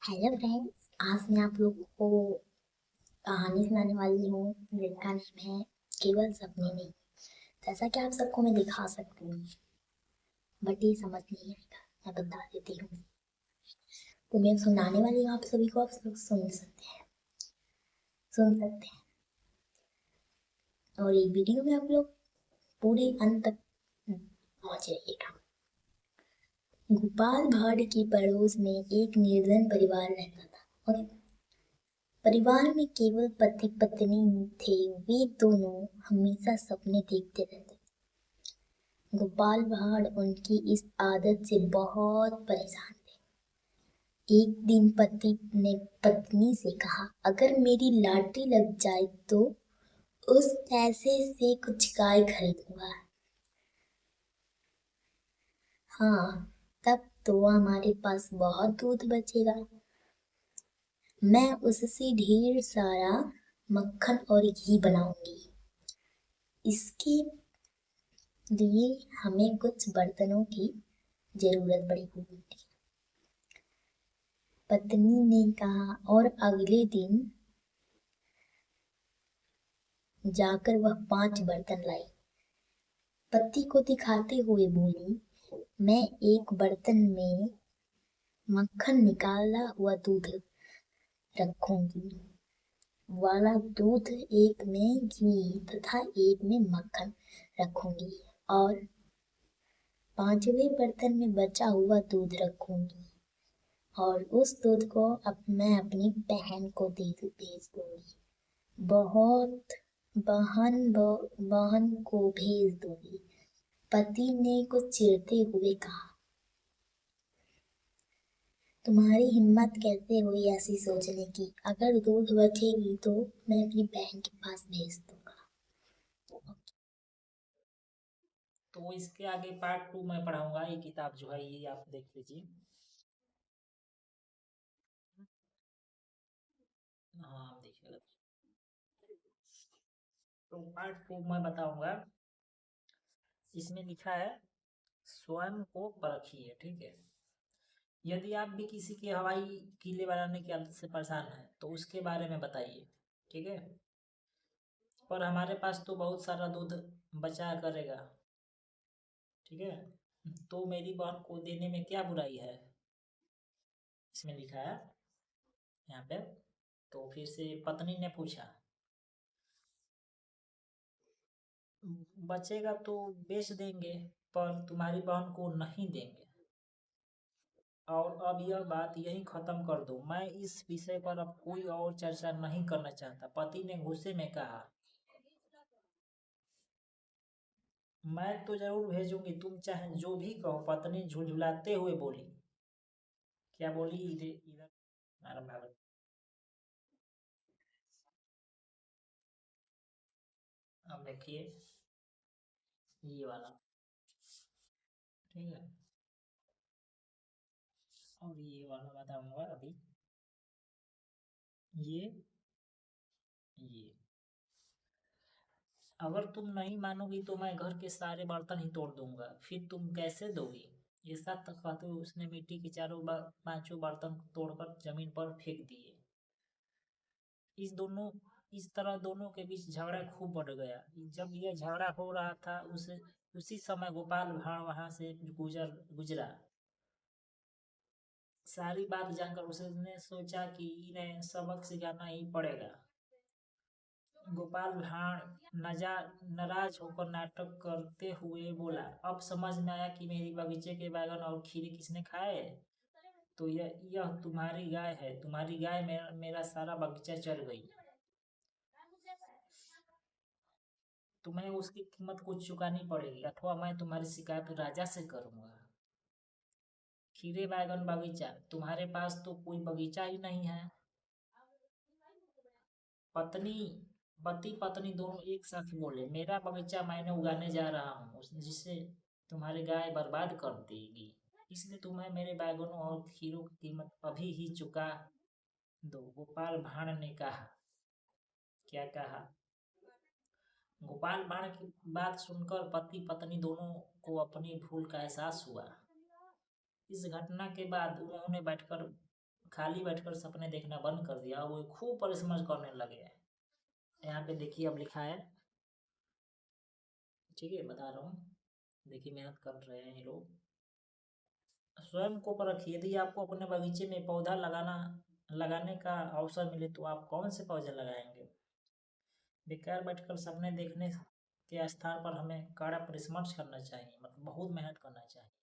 Hello friends, आज मैं आप लोगों को कहानी सुनाने वाली हूँ जिसका नाम है केवल सपने नहीं। जैसा कि आप सबको मैं दिखा सकती हूँ, बट ये समझ नहीं आएगा। मैं बता देती हूँ। तो मैं सुनाने वाली हूँ आप सभी को, आप सब सुन सकते हैं। और ये वीडियो में आप लोग पूरे अंत तक पहुँच रहिएगा। गोपाल भाड़ के पड़ोस में एक निर्धन परिवार रहता था और परिवार में केवल पति पत्नी थे। वे दोनों हमेशा सपने देखते रहते। गोपाल भाड़ उनकी इस आदत से बहुत परेशान थे। एक दिन पति ने पत्नी से कहा, अगर मेरी लॉटरी लग जाए तो उस पैसे से कुछ गाय खरीदूंगा। हाँ, तब तो हमारे पास बहुत दूध बचेगा। मैं उससे ढेर सारा मक्खन और घी बनाऊंगी। इसके लिए हमें कुछ बर्तनों की जरूरत पड़ेगी। पत्नी ने कहा और अगले दिन जाकर वह 5 बर्तन लाई। पति को दिखाते हुए बोली, मैं एक बर्तन में मक्खन निकाला हुआ दूध रखूंगी, वाला दूध एक में घी तथा एक में मक्खन रखूंगी और 5वें बर्तन में बचा हुआ दूध रखूंगी और उस दूध को मैं अपनी बहन को भेज दूंगी। बहुत बहन को भेज दूंगी। पति ने कुछ चिढ़ते हुए कहा, तुम्हारी हिम्मत कैसे हुई ऐसी सोचने की? अगर दूध बचेगी तो मैं अपनी बहन के पास भेज दूंगा। तो इसके आगे पार्ट 2 मैं पढ़ाऊंगा। ये किताब जो है ये आप देख लीजिए। हाँ, आप देखिएगा। तो पार्ट 2 मैं बताऊंगा। इसमें लिखा है, स्वयं को परखिए। ठीक है। यदि आप भी किसी के हवाई किले बनाने की आदत से परेशान हैं तो उसके बारे में बताइए। ठीक है। पर हमारे पास तो बहुत सारा दूध बचा करेगा। ठीक है। तो मेरी बहन को देने में क्या बुराई है? इसमें लिखा है यहाँ पे। तो फिर से पत्नी ने पूछा, बचेगा तो बेच देंगे, पर तुम्हारी बहन को नहीं देंगे। और अब यह बात यहीं खत्म कर दो। मैं इस विषय पर अब कोई और चर्चा नहीं करना चाहता। पति ने गुस्से में कहा, मैं तो जरूर भेजूंगी, तुम चाहे जो भी कहो। पत्नी झुलझुलाते हुए बोली। क्या बोली? इधर इधर मैडम मैडम। अब देखिए ये वाला। ठीक है। और ये वाला बताऊंगा अभी। ये अगर तुम नहीं मानोगी तो मैं घर के सारे बर्तन ही तोड़ दूंगा, फिर तुम कैसे दोगी? ये सब तक कहते हुए उसने मिट्टी के पांचों बर्तन तोड़कर जमीन पर फेंक दिए। इस दोनों इस तरह दोनों के बीच झगड़ा खूब बढ़ गया। जब यह झगड़ा हो रहा था उसी समय गोपाल भाड़ वहां से गुजरा। सारी बात जानकर उसने सोचा कि इन्हें सबक सिखाना ही पड़ेगा। गोपाल भाड़ नाराज होकर नाटक करते हुए बोला, अब समझ में आया कि मेरी बगीचे के बैगन और खीरे किसने खाए। तो यह तुम्हारी गाय है। तुम्हारी गाय मेरा सारा बगीचा चर गई। तुम्हें उसकी कीमत कुछ चुकानी पड़ेगी, अथवा मैं तुम्हारी शिकायत राजा से करूंगा। खीरे बैगन बगीचा, तुम्हारे पास तो कोई बगीचा ही नहीं है। पत्नी पति पत्नी दोनों एक साथ बोले, मेरा बगीचा मैंने उगाने जा रहा हूँ जिससे तुम्हारी गाय बर्बाद कर देगी। इसलिए तुम्हें मेरे बैगनों और खीरों की कीमत अभी ही चुका दो। गोपाल भाड़ ने कहा। क्या कहा? गोपाल भाड़ की बात सुनकर पति पत्नी दोनों को अपनी भूल का एहसास हुआ। इस घटना के बाद उन्होंने बैठकर खाली बैठकर सपने देखना बंद कर दिया, वो खूब परिश्रम करने लगे हैं। यहाँ पे देखिए अब लिखा है, ठीक है बता रहा हूँ, देखिए मेहनत कर रहे हैं ये लोग। स्वयं को परखिए, यदि आपको अपने बगीचे में पौधा लगाने का अवसर मिले तो आप कौन से पौधे लगाएंगे? बेकार बैठकर सपने देखने के स्थान पर हमें कड़ा परिश्रम करना चाहिए, मतलब बहुत मेहनत करना चाहिए।